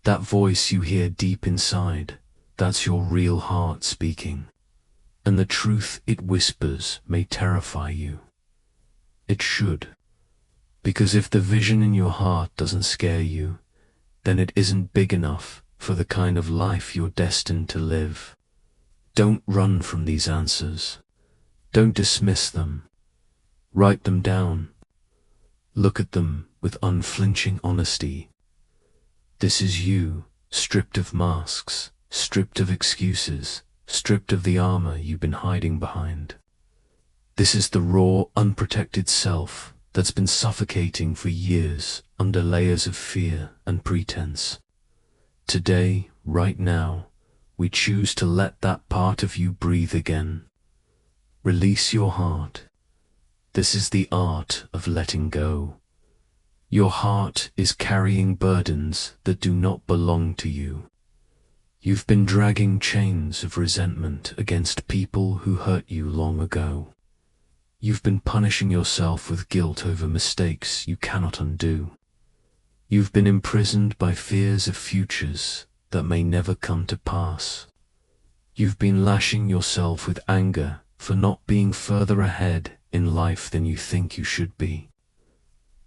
That voice you hear deep inside, that's your real heart speaking. And the truth it whispers may terrify you. It should. Because if the vision in your heart doesn't scare you, then it isn't big enough for the kind of life you're destined to live. Don't run from these answers. Don't dismiss them. Write them down. Look at them with unflinching honesty. This is you, stripped of masks, stripped of excuses, stripped of the armor you've been hiding behind. This is the raw, unprotected self that's been suffocating for years under layers of fear and pretense. Today, right now, we choose to let that part of you breathe again. Release your heart. This is the art of letting go. Your heart is carrying burdens that do not belong to you. You've been dragging chains of resentment against people who hurt you long ago. You've been punishing yourself with guilt over mistakes you cannot undo. You've been imprisoned by fears of futures that may never come to pass. You've been lashing yourself with anger for not being further ahead in life than you think you should be.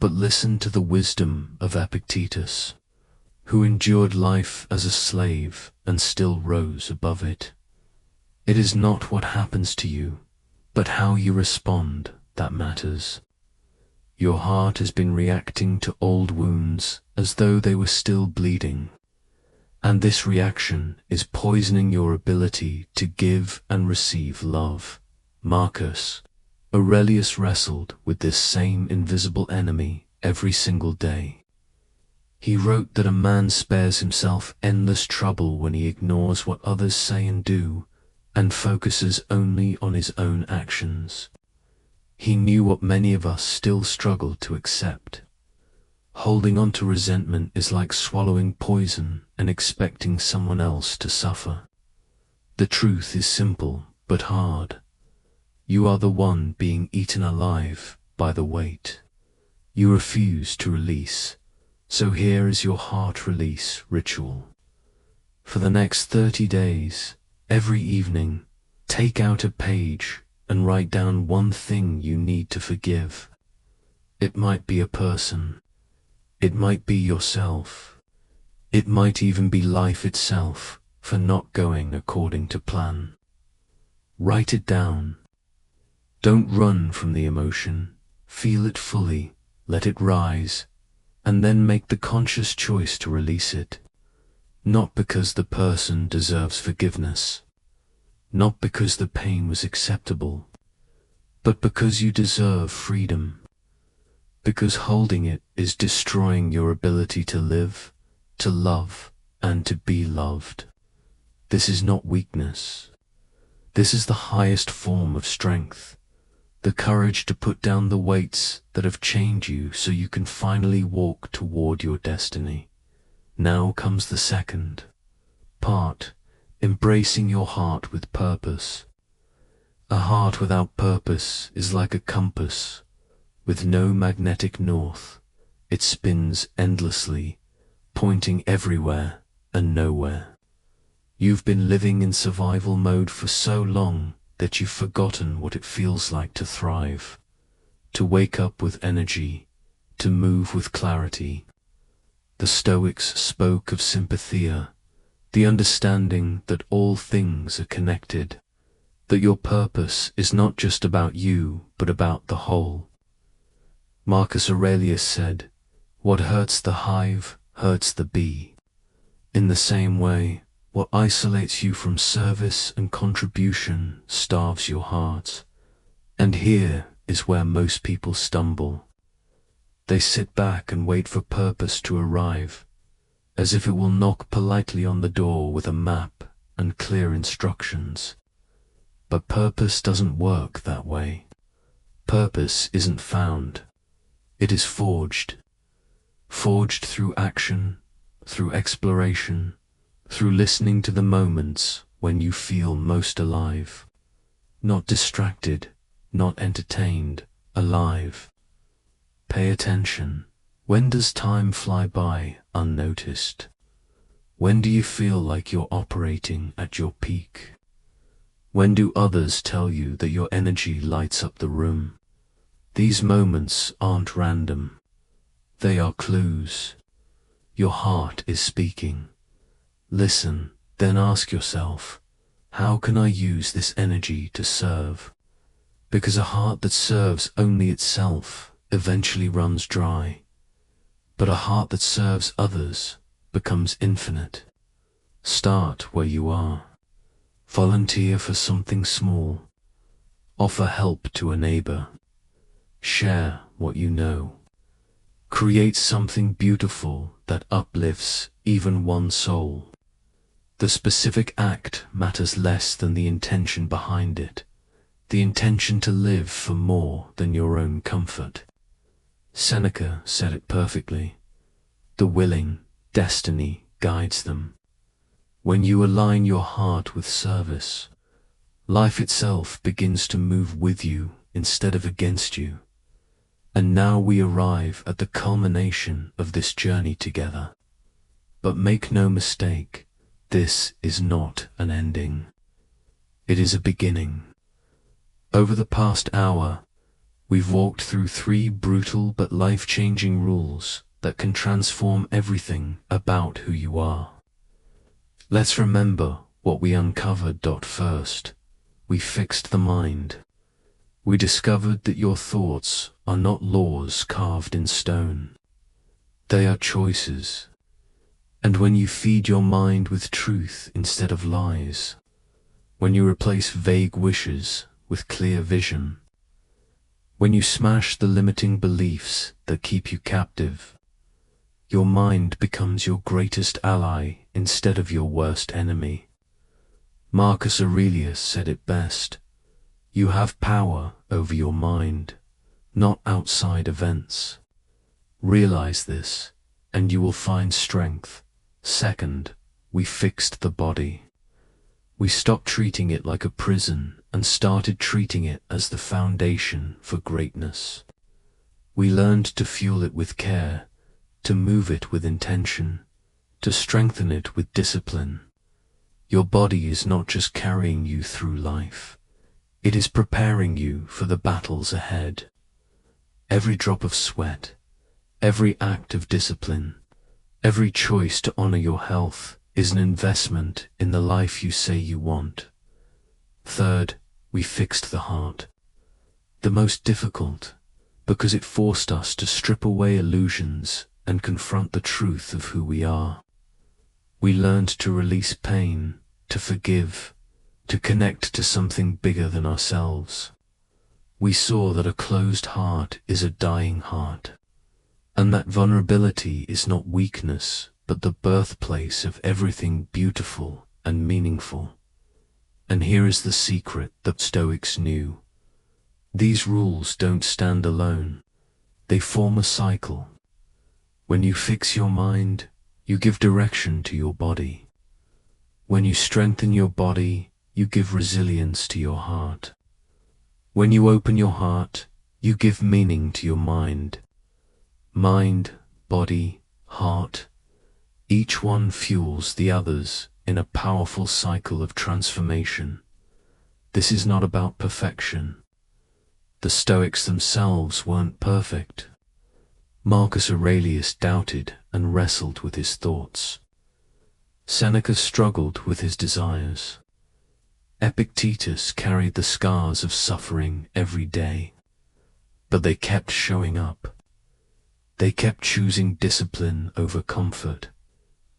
But listen to the wisdom of Epictetus, who endured life as a slave and still rose above it. It is not what happens to you, but how you respond that matters. Your heart has been reacting to old wounds as though they were still bleeding, and this reaction is poisoning your ability to give and receive love. Marcus Aurelius wrestled with this same invisible enemy every single day. He wrote that a man spares himself endless trouble when he ignores what others say and do, and focuses only on his own actions. He knew what many of us still struggle to accept. Holding on to resentment is like swallowing poison and expecting someone else to suffer. The truth is simple but hard. You are the one being eaten alive by the weight. You refuse to release, so here is your heart release ritual. For the next 30 days, every evening, take out a page and write down one thing you need to forgive. It might be a person. It might be yourself. It might even be life itself for not going according to plan. Write it down. Don't run from the emotion. Feel it fully, let it rise, and then make the conscious choice to release it. Not because the person deserves forgiveness, not because the pain was acceptable, but because you deserve freedom. Because holding it is destroying your ability to live, to love, and to be loved. This is not weakness. This is the highest form of strength. The courage to put down the weights that have chained you so you can finally walk toward your destiny. Now comes the second part, embracing your heart with purpose. A heart without purpose is like a compass with no magnetic north. It spins endlessly, pointing everywhere and nowhere. You've been living in survival mode for so long that you've forgotten what it feels like to thrive, to wake up with energy, to move with clarity. The Stoics spoke of sympathia, the understanding that all things are connected, that your purpose is not just about you, but about the whole. Marcus Aurelius said, "What hurts the hive hurts the bee." In the same way, what isolates you from service and contribution starves your heart. And here is where most people stumble. They sit back and wait for purpose to arrive, as if it will knock politely on the door with a map and clear instructions. But purpose doesn't work that way. Purpose isn't found. It is forged. Forged through action, through exploration, through listening to the moments when you feel most alive. Not distracted, not entertained, alive. Pay attention. When does time fly by unnoticed? When do you feel like you're operating at your peak? When do others tell you that your energy lights up the room? These moments aren't random. They are clues. Your heart is speaking. Listen, then ask yourself, how can I use this energy to serve? Because a heart that serves only itself eventually runs dry, but a heart that serves others becomes infinite. Start where you are. Volunteer for something small. Offer help to a neighbor. Share what you know. Create something beautiful that uplifts even one soul. The specific act matters less than the intention behind it, the intention to live for more than your own comfort. Seneca said it perfectly. The willing, destiny guides them. When you align your heart with service, life itself begins to move with you instead of against you. And now we arrive at the culmination of this journey together. But make no mistake, this is not an ending. It is a beginning. Over the past hour, we've walked through 3 brutal but life-changing rules that can transform everything about who you are. Let's remember what we uncovered. First, we fixed the mind. We discovered that your thoughts are not laws carved in stone. They are choices. And when you feed your mind with truth instead of lies, when you replace vague wishes with clear vision, when you smash the limiting beliefs that keep you captive, your mind becomes your greatest ally instead of your worst enemy. Marcus Aurelius said it best. You have power over your mind, not outside events. Realize this, and you will find strength. Second, we fixed the body. We stopped treating it like a prison and started treating it as the foundation for greatness. We learned to fuel it with care, to move it with intention, to strengthen it with discipline. Your body is not just carrying you through life. It is preparing you for the battles ahead. Every drop of sweat, every act of discipline, every choice to honor your health is an investment in the life you say you want. Third, we fixed the heart. The most difficult, because it forced us to strip away illusions and confront the truth of who we are. We learned to release pain, to forgive, to connect to something bigger than ourselves. We saw that a closed heart is a dying heart, and that vulnerability is not weakness, but the birthplace of everything beautiful and meaningful. And here is the secret that Stoics knew. These rules don't stand alone. They form a cycle. When you fix your mind, you give direction to your body. When you strengthen your body, you give resilience to your heart. When you open your heart, you give meaning to your mind. Mind, body, heart, each one fuels the others in a powerful cycle of transformation. This is not about perfection. The Stoics themselves weren't perfect. Marcus Aurelius doubted and wrestled with his thoughts. Seneca struggled with his desires. Epictetus carried the scars of suffering every day. But they kept showing up. They kept choosing discipline over comfort,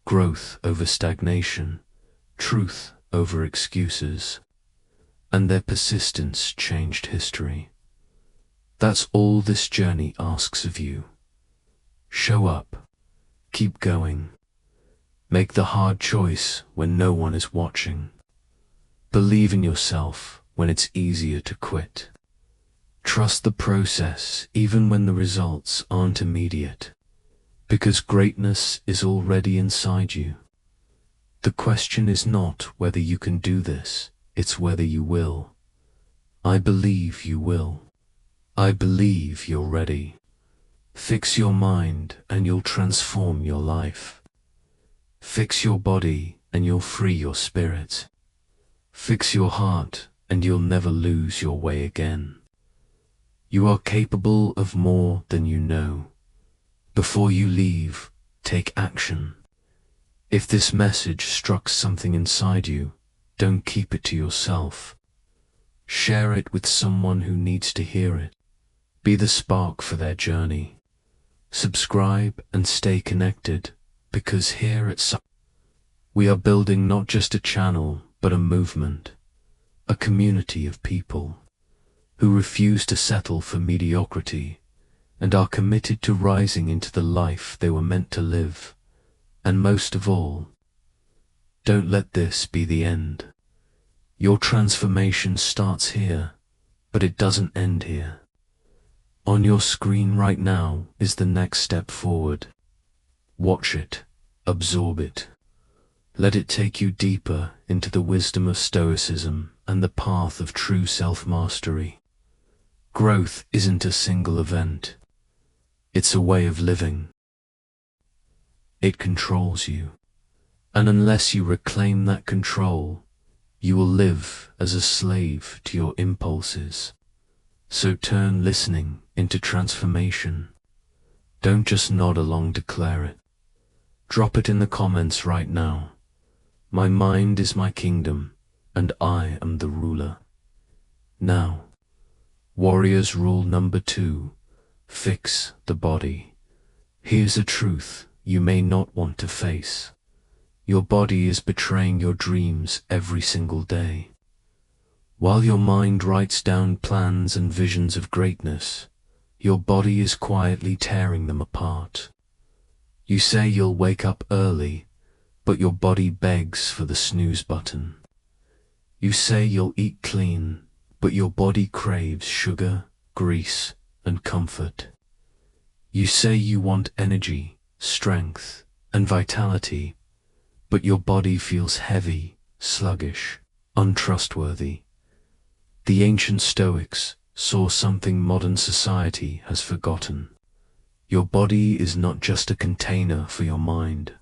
growth over stagnation, truth over excuses. And their persistence changed history. That's all this journey asks of you. Show up. Keep going. Make the hard choice when no one is watching. Believe in yourself when it's easier to quit. Trust the process even when the results aren't immediate, because greatness is already inside you. The question is not whether you can do this, it's whether you will. I believe you will. I believe you're ready. Fix your mind and you'll transform your life. Fix your body and you'll free your spirit. Fix your heart and you'll never lose your way again. You are capable of more than you know. Before you leave, take action. If this message struck something inside you, don't keep it to yourself. Share it with someone who needs to hear it. Be the spark for their journey. Subscribe and stay connected, because here at we are building not just a channel, but a movement, a community of people who refuse to settle for mediocrity and are committed to rising into the life they were meant to live. And most of all, don't let this be the end. Your transformation starts here, but it doesn't end here. On your screen right now is the next step forward. Watch it, absorb it. Let it take you deeper into the wisdom of Stoicism and the path of true self-mastery. Growth isn't a single event. It's a way of living. It controls you, and unless you reclaim that control, you will live as a slave to your impulses. So turn listening into transformation. Don't just nod along, declare it. Drop it in the comments right now. My mind is my kingdom, and I am the ruler. Now, Warriors Rule number 2, fix the body. Here's a truth you may not want to face. Your body is betraying your dreams every single day. While your mind writes down plans and visions of greatness, your body is quietly tearing them apart. You say you'll wake up early, but your body begs for the snooze button. You say you'll eat clean, but your body craves sugar, grease, and comfort. You say you want energy, strength, and vitality, but your body feels heavy, sluggish, untrustworthy. The ancient Stoics saw something modern society has forgotten. Your body is not just a container for your mind.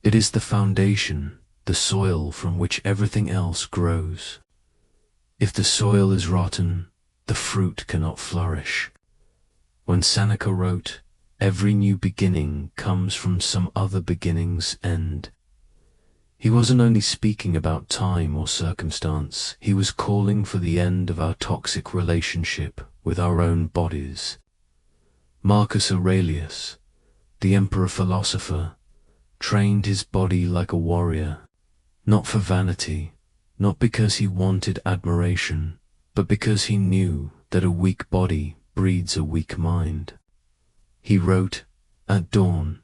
It is the foundation, the soil from which everything else grows. If the soil is rotten, the fruit cannot flourish. When Seneca wrote, "Every new beginning comes from some other beginning's end," he wasn't only speaking about time or circumstance, he was calling for the end of our toxic relationship with our own bodies. Marcus Aurelius, the emperor-philosopher, trained his body like a warrior, not for vanity, not because he wanted admiration, but because he knew that a weak body breeds a weak mind. He wrote, "At dawn,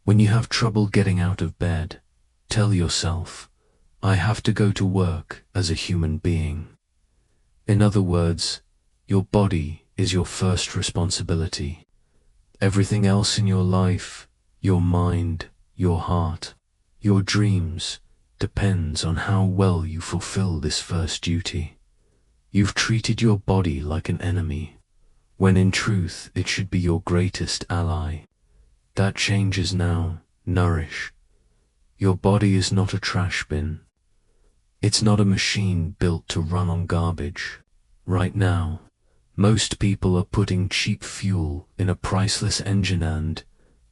when you have trouble getting out of bed, tell yourself, I have to go to work as a human being." In other words, your body is your first responsibility. Everything else in your life, your mind, your heart, your dreams, depends on how well you fulfill this first duty. You've treated your body like an enemy, when in truth it should be your greatest ally. That changes now. Nourish. Your body is not a trash bin. It's not a machine built to run on garbage. Right now, most people are putting cheap fuel in a priceless engine and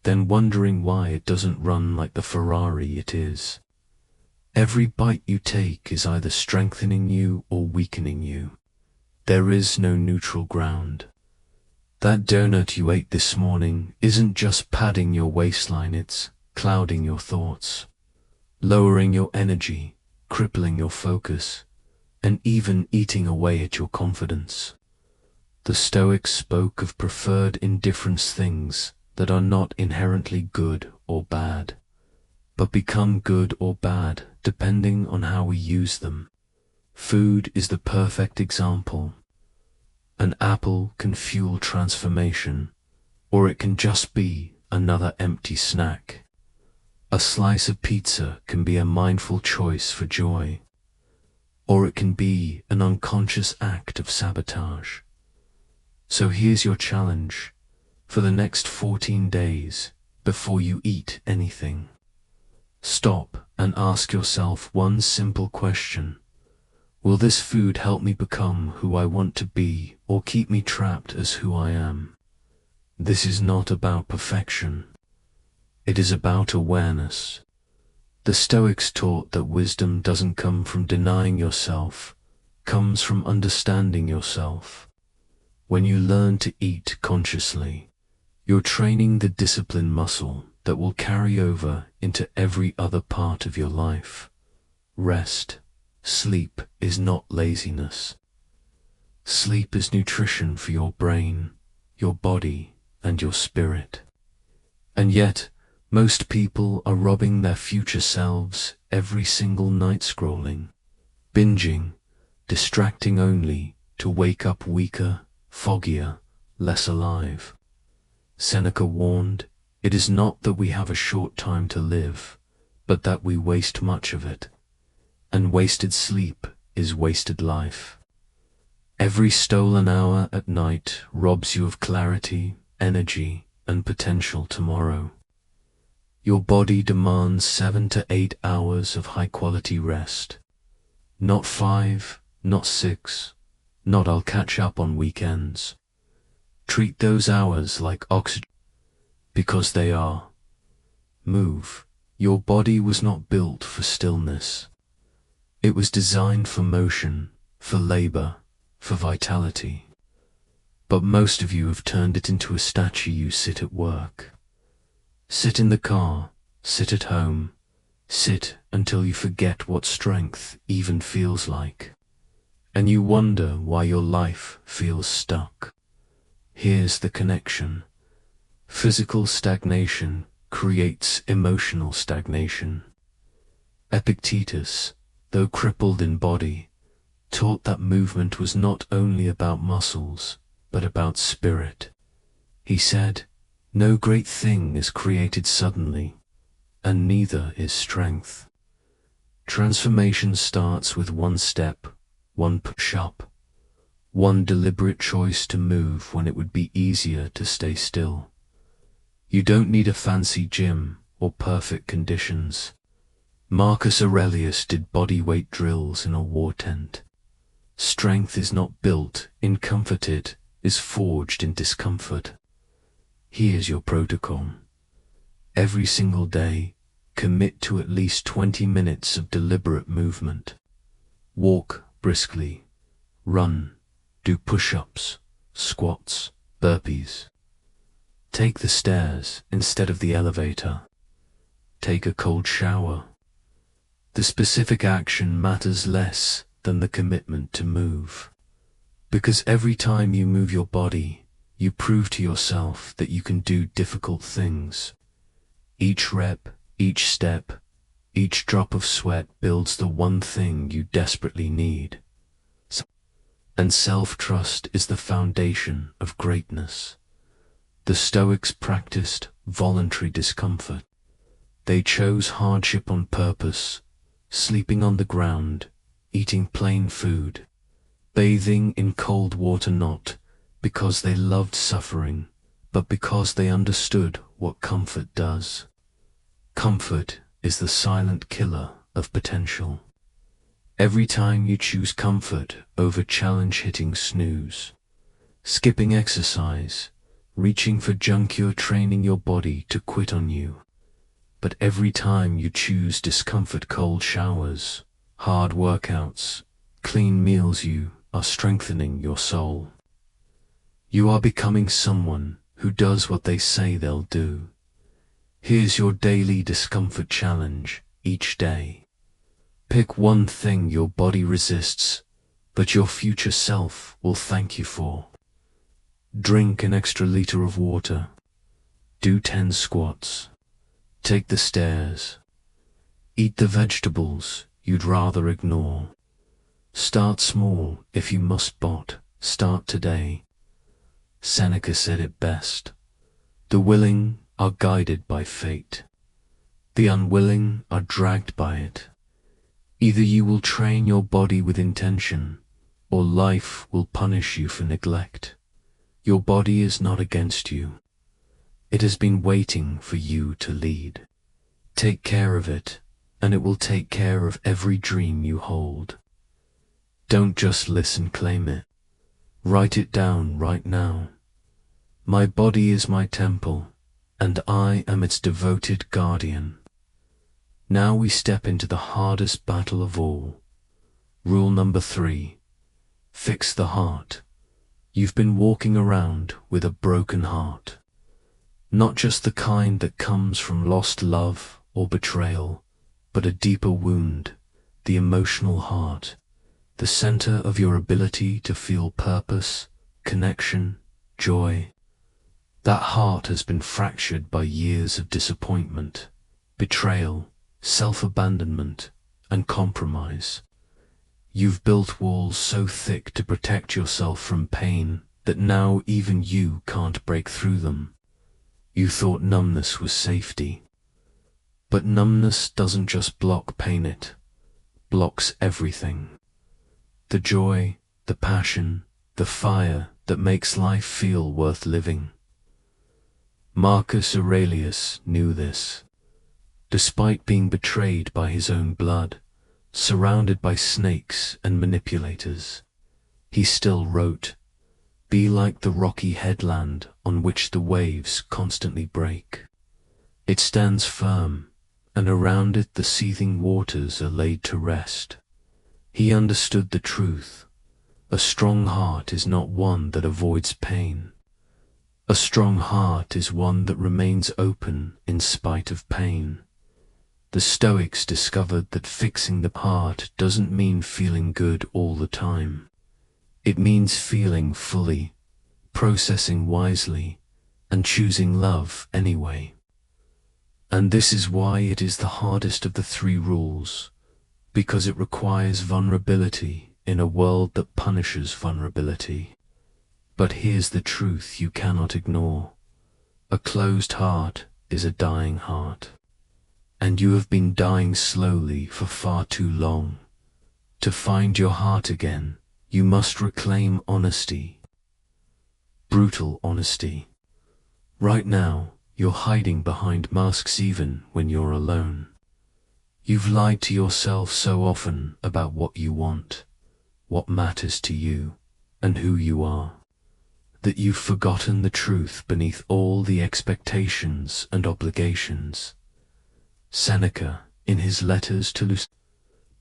then wondering why it doesn't run like the Ferrari it is. Every bite you take is either strengthening you or weakening you. There is no neutral ground. That donut you ate this morning isn't just padding your waistline, it's clouding your thoughts, lowering your energy, crippling your focus, and even eating away at your confidence. The Stoics spoke of preferred indifference, things that are not inherently good or bad, but become good or bad depending on how we use them. Food is the perfect example. An apple can fuel transformation, or it can just be another empty snack. A slice of pizza can be a mindful choice for joy, or it can be an unconscious act of sabotage. So here's your challenge. For the next 14 days, before you eat anything, Stop and ask yourself one simple question. Will this food help me become who I want to be, or keep me trapped as who I am? This is not about perfection. It is about awareness. The Stoics taught that wisdom doesn't come from denying yourself, comes from understanding yourself. When you learn to eat consciously, you're training the discipline muscle that will carry over into every other part of your life. Rest, sleep is not laziness. Sleep is nutrition for your brain, your body, and your spirit. And yet, most people are robbing their future selves every single night, scrolling, binging, distracting only to wake up weaker, foggier, less alive. Seneca warned, "It is not that we have a short time to live, but that we waste much of it. And wasted sleep is wasted life." Every stolen hour at night robs you of clarity, energy, and potential tomorrow. Your body demands 7 to 8 hours of high-quality rest. Not 5, not 6, not "I'll catch up on weekends." Treat those hours like oxygen, because they are. Move. Your body was not built for stillness. It was designed for motion, for labor, for vitality. But most of you have turned it into a statue you sit at work. Sit in the car, sit at home, sit until you forget what strength even feels like. And you wonder why your life feels stuck. Here's the connection. Physical stagnation creates emotional stagnation. Epictetus, though crippled in body, taught that movement was not only about muscles, but about spirit. He said, "No great thing is created suddenly, and neither is strength. Transformation starts with one step, one push-up, one deliberate choice to move when it would be easier to stay still." You don't need a fancy gym or perfect conditions. Marcus Aurelius did bodyweight drills in a war tent. Strength is not built in comfort, it is forged in discomfort. Here's your protocol. Every single day, commit to at least 20 minutes of deliberate movement. Walk briskly, run, do push-ups, squats, burpees. Take the stairs instead of the elevator. Take a cold shower. The specific action matters less than the commitment to move. Because every time you move your body, you prove to yourself that you can do difficult things. Each rep, each step, each drop of sweat builds the one thing you desperately need. And self-trust is the foundation of greatness. The Stoics practiced voluntary discomfort. They chose hardship on purpose, sleeping on the ground, eating plain food, bathing in cold water, not because they loved suffering, but because they understood what comfort does. Comfort is the silent killer of potential. Every time you choose comfort over challenge, hitting snooze, skipping exercise, reaching for junk, you're training your body to quit on you. But every time you choose discomfort, cold showers, hard workouts, clean meals, you are strengthening your soul. You are becoming someone who does what they say they'll do. Here's your daily discomfort challenge each day. Pick one thing your body resists, but your future self will thank you for. Drink an extra liter of water. Do 10 squats. Take the stairs. Eat the vegetables you'd rather ignore. Start small if you must, but start today. Seneca said it best. The willing are guided by fate. The unwilling are dragged by it. Either you will train your body with intention, or life will punish you for neglect. Your body is not against you. It has been waiting for you to lead. Take care of it, and it will take care of every dream you hold. Don't just listen, claim it. Write it down right now. My body is my temple, and I am its devoted guardian. Now we step into the hardest battle of all. Rule number 3. Fix the heart. You've been walking around with a broken heart. Not just the kind that comes from lost love or betrayal, but a deeper wound, the emotional heart, the center of your ability to feel purpose, connection, joy. That heart has been fractured by years of disappointment, betrayal, self-abandonment, and compromise. You've built walls so thick to protect yourself from pain that now even you can't break through them. You thought numbness was safety. But numbness doesn't just block pain, it blocks everything. The joy, the passion, the fire that makes life feel worth living. Marcus Aurelius knew this. Despite being betrayed by his own blood, surrounded by snakes and manipulators, he still wrote, "Be like the rocky headland on which the waves constantly break. It stands firm, and around it the seething waters are laid to rest." He understood the truth. A strong heart is not one that avoids pain. A strong heart is one that remains open in spite of pain. The Stoics discovered that fixing the heart doesn't mean feeling good all the time. It means feeling fully, processing wisely, and choosing love anyway. And this is why it is the hardest of the 3 rules, because it requires vulnerability in a world that punishes vulnerability. But here's the truth you cannot ignore. A closed heart is a dying heart. And you have been dying slowly for far too long. To find your heart again, you must reclaim honesty. Brutal honesty. Right now, you're hiding behind masks even when you're alone. You've lied to yourself so often about what you want, what matters to you, and who you are, that you've forgotten the truth beneath all the expectations and obligations. Seneca, in his letters to Lucius,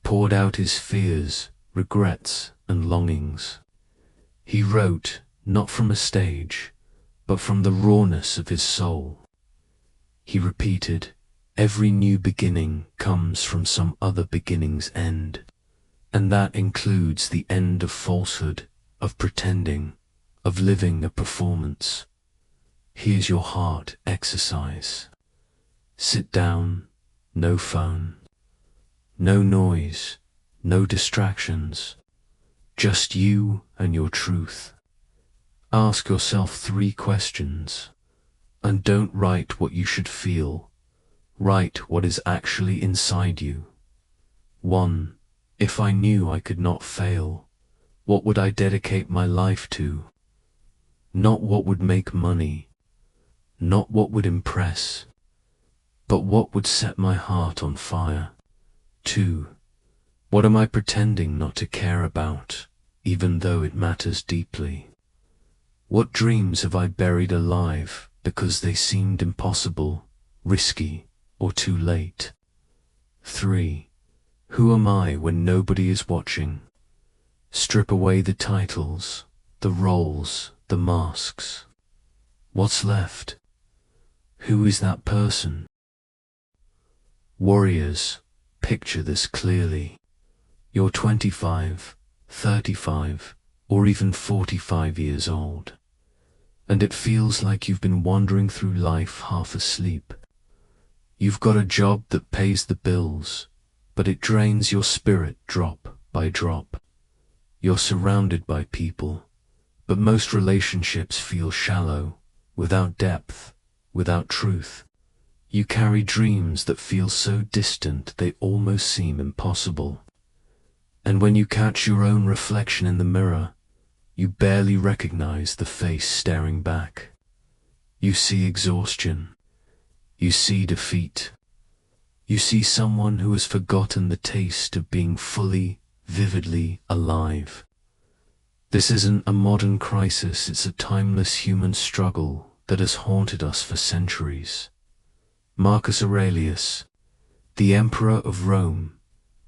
poured out his fears, regrets, and longings. He wrote not from a stage, but from the rawness of his soul. He repeated, "Every new beginning comes from some other beginning's end," and that includes the end of falsehood, of pretending, of living a performance. Here's your heart exercise. Sit down. No phone, no noise, no distractions, just you and your truth. Ask yourself 3 questions, and don't write what you should feel. Write what is actually inside you. 1. If I knew I could not fail, what would I dedicate my life to? Not what would make money, not what would impress, but what would set my heart on fire? 2. What am I pretending not to care about, even though it matters deeply? What dreams have I buried alive because they seemed impossible, risky, or too late? 3. Who am I when nobody is watching? Strip away the titles, the roles, the masks. What's left? Who is that person? Warriors, picture this clearly. You're 25, 35, or even 45 years old, and it feels like you've been wandering through life half asleep. You've got a job that pays the bills, but it drains your spirit drop by drop. You're surrounded by people, but most relationships feel shallow, without depth, without truth. You carry dreams that feel so distant they almost seem impossible. And when you catch your own reflection in the mirror, you barely recognize the face staring back. You see exhaustion. You see defeat. You see someone who has forgotten the taste of being fully, vividly alive. This isn't a modern crisis, it's a timeless human struggle that has haunted us for centuries. Marcus Aurelius, the Emperor of Rome,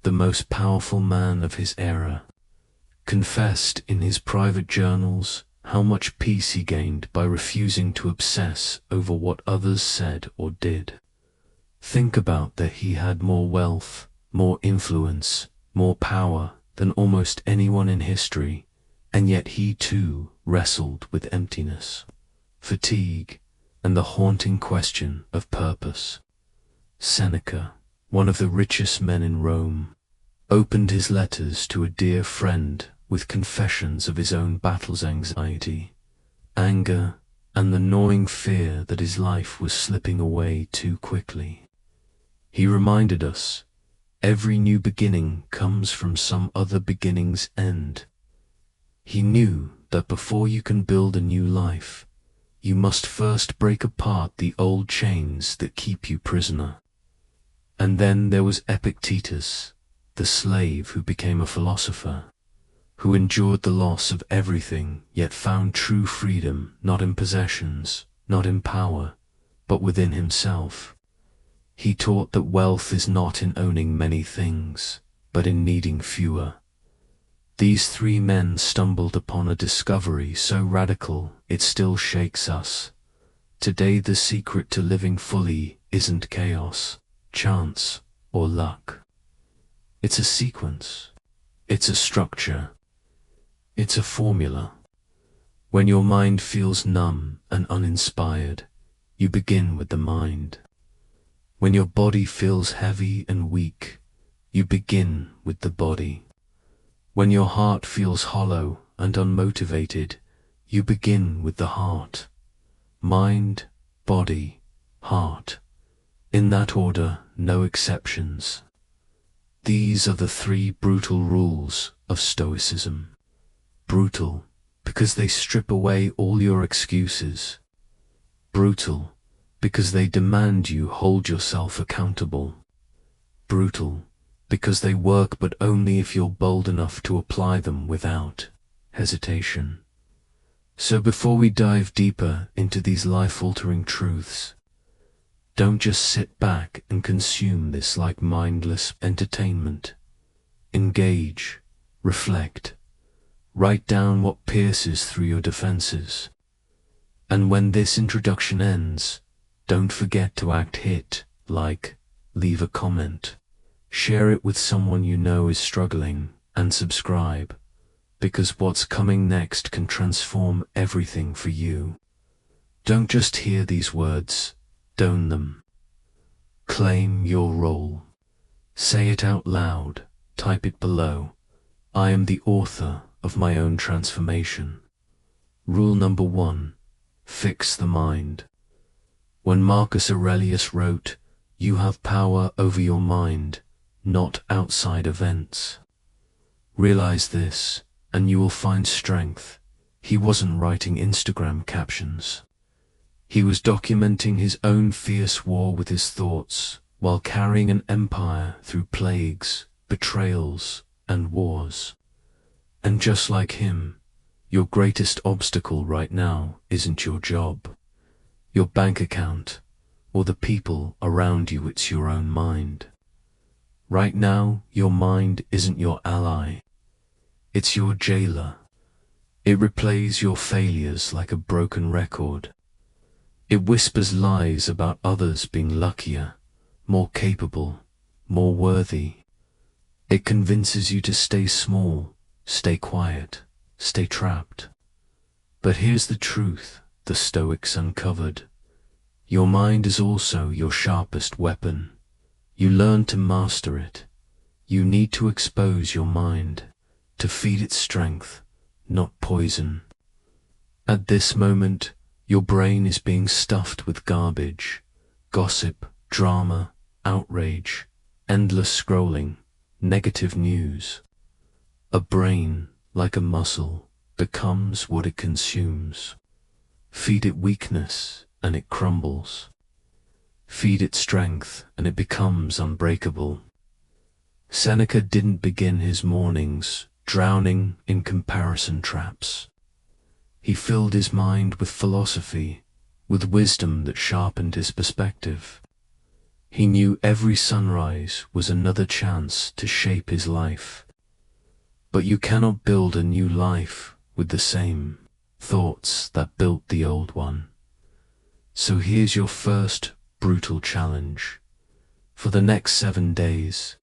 the most powerful man of his era, confessed in his private journals how much peace he gained by refusing to obsess over what others said or did. Think about that. He had more wealth, more influence, more power than almost anyone in history, and yet he too wrestled with emptiness, fatigue, and the haunting question of purpose. Seneca, one of the richest men in Rome, opened his letters to a dear friend with confessions of his own battles, anxiety, anger, and the gnawing fear that his life was slipping away too quickly. He reminded us, every new beginning comes from some other beginning's end. He knew that before you can build a new life, you must first break apart the old chains that keep you prisoner. And then there was Epictetus, the slave who became a philosopher, who endured the loss of everything yet found true freedom not in possessions, not in power, but within himself. He taught that wealth is not in owning many things, but in needing fewer. These three men stumbled upon a discovery so radical it still shakes us. Today the secret to living fully isn't chaos, chance, or luck. It's a sequence. It's a structure. It's a formula. When your mind feels numb and uninspired, you begin with the mind. When your body feels heavy and weak, you begin with the body. When your heart feels hollow and unmotivated, you begin with the heart. Mind, body, heart. In that order, no exceptions. These are the three brutal rules of Stoicism. Brutal, because they strip away all your excuses. Brutal, because they demand you hold yourself accountable. Brutal, because they work but only if you're bold enough to apply them without hesitation. So before we dive deeper into these life-altering truths, don't just sit back and consume this like mindless entertainment. Engage, reflect, write down what pierces through your defenses. And when this introduction ends, don't forget to hit like, leave a comment, share it with someone you know is struggling, and subscribe, because what's coming next can transform everything for you. Don't just hear these words, own them. Claim your role. Say it out loud, type it below. I am the author of my own transformation. Rule number 1, fix the mind. When Marcus Aurelius wrote, "You have power over your mind, not outside events." Realize this, and you will find strength. He wasn't writing Instagram captions. He was documenting his own fierce war with his thoughts, while carrying an empire through plagues, betrayals, and wars. And just like him, your greatest obstacle right now isn't your job, your bank account, or the people around you. It's your own mind. Right now, your mind isn't your ally. It's your jailer. It replays your failures like a broken record. It whispers lies about others being luckier, more capable, more worthy. It convinces you to stay small, stay quiet, stay trapped. But here's the truth the Stoics uncovered. Your mind is also your sharpest weapon. You learn to master it. You need to expose your mind, to feed its strength, not poison. At this moment, your brain is being stuffed with garbage, gossip, drama, outrage, endless scrolling, negative news. A brain, like a muscle, becomes what it consumes. Feed it weakness, and it crumbles. Feed it strength, and it becomes unbreakable. Seneca didn't begin his mornings drowning in comparison traps. He filled his mind with philosophy, with wisdom that sharpened his perspective. He knew every sunrise was another chance to shape his life. But you cannot build a new life with the same thoughts that built the old one. So here's your first brutal challenge. For the next 7 days,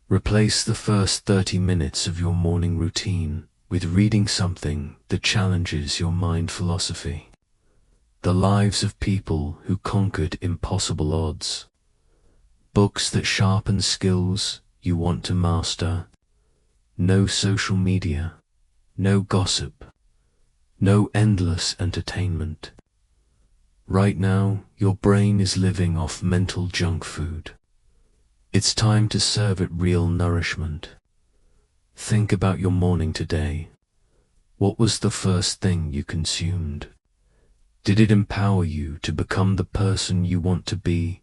replace the first 30 minutes of your morning routine with reading something that challenges your mind philosophy. The lives of people who conquered impossible odds. Books that sharpen skills you want to master. No social media, no gossip, no endless entertainment. Right now, your brain is living off mental junk food. It's time to serve it real nourishment. Think about your morning today. What was the first thing you consumed? Did it empower you to become the person you want to be,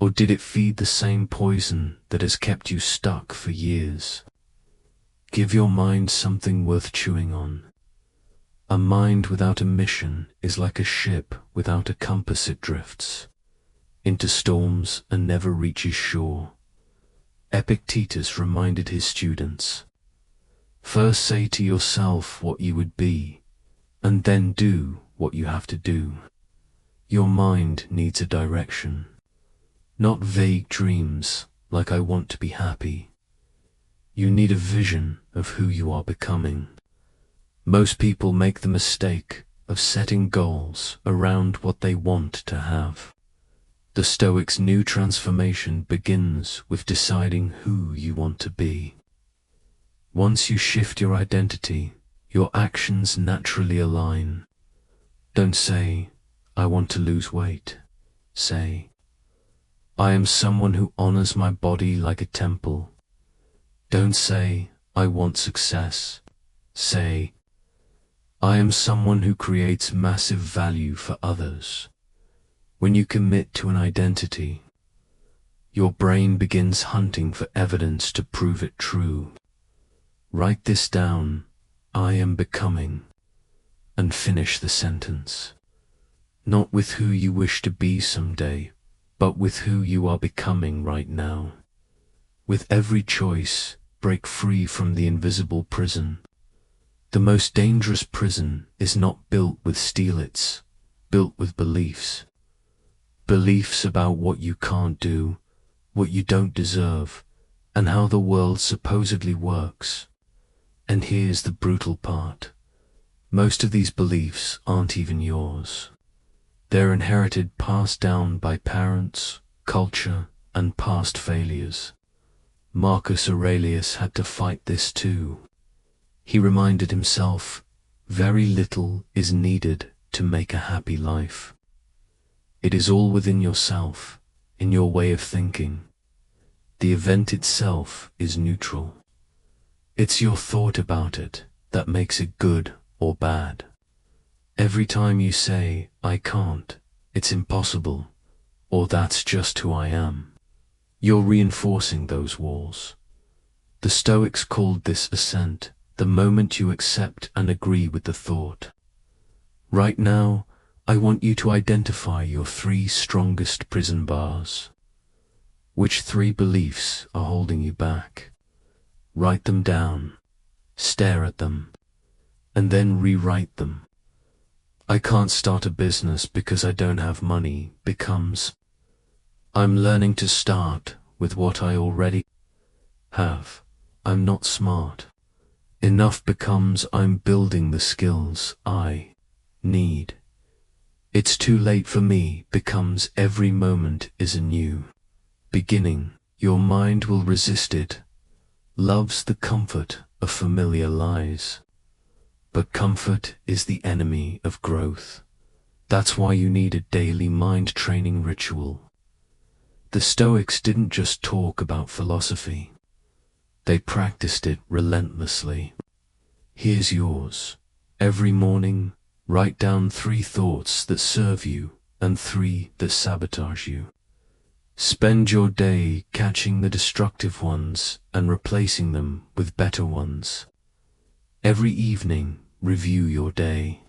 or did it feed the same poison that has kept you stuck for years? Give your mind something worth chewing on. A mind without a mission is like a ship without a compass. It drifts into storms and never reaches shore. Epictetus reminded his students, first say to yourself what you would be, and then do what you have to do. Your mind needs a direction, not vague dreams like I want to be happy. You need a vision of who you are becoming. Most people make the mistake of setting goals around what they want to have. The Stoics' new transformation begins with deciding who you want to be. Once you shift your identity, your actions naturally align. Don't say, I want to lose weight. Say, I am someone who honors my body like a temple. Don't say, I want success. Say, I am someone who creates massive value for others. When you commit to an identity, your brain begins hunting for evidence to prove it true. Write this down, I am becoming, and finish the sentence. Not with who you wish to be someday, but with who you are becoming right now. With every choice, break free from the invisible prison. The most dangerous prison is not built with steel, it's built with beliefs. Beliefs about what you can't do, what you don't deserve, and how the world supposedly works. And here's the brutal part. Most of these beliefs aren't even yours. They're inherited, passed down by parents, culture, and past failures. Marcus Aurelius had to fight this too. He reminded himself, very little is needed to make a happy life. It is all within yourself, in your way of thinking. The event itself is neutral. It's your thought about it that makes it good or bad. Every time you say, I can't, it's impossible, or that's just who I am, you're reinforcing those walls. The Stoics called this assent, the moment you accept and agree with the thought. Right now, I want you to identify your 3 strongest prison bars. Which 3 beliefs are holding you back? Write them down, stare at them, and then rewrite them. I can't start a business because I don't have money becomes, I'm learning to start with what I already have. I'm not smart. Enough becomes, I'm building the skills I need. It's too late for me becomes, every moment is a new beginning. Your mind will resist it. Loves the comfort of familiar lies. But comfort is the enemy of growth. That's why you need a daily mind training ritual. The Stoics didn't just talk about philosophy. They practiced it relentlessly. Here's yours. Every morning, write down 3 thoughts that serve you and 3 that sabotage you. Spend your day catching the destructive ones and replacing them with better ones. Every evening, review your day.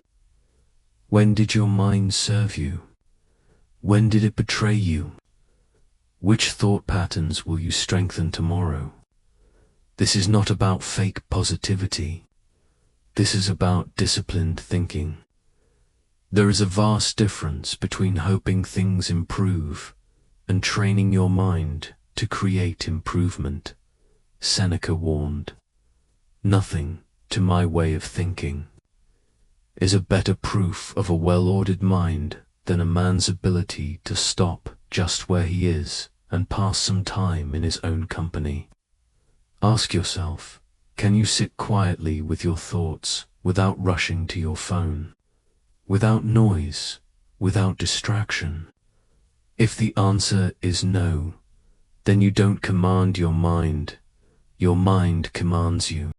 When did your mind serve you? When did it betray you? Which thought patterns will you strengthen tomorrow? This is not about fake positivity. This is about disciplined thinking. There is a vast difference between hoping things improve and training your mind to create improvement. Seneca warned. Nothing, to my way of thinking, is a better proof of a well-ordered mind than a man's ability to stop just where he is and pass some time in his own company. Ask yourself, can you sit quietly with your thoughts without rushing to your phone, without noise, without distraction? If the answer is no, then you don't command your mind commands you.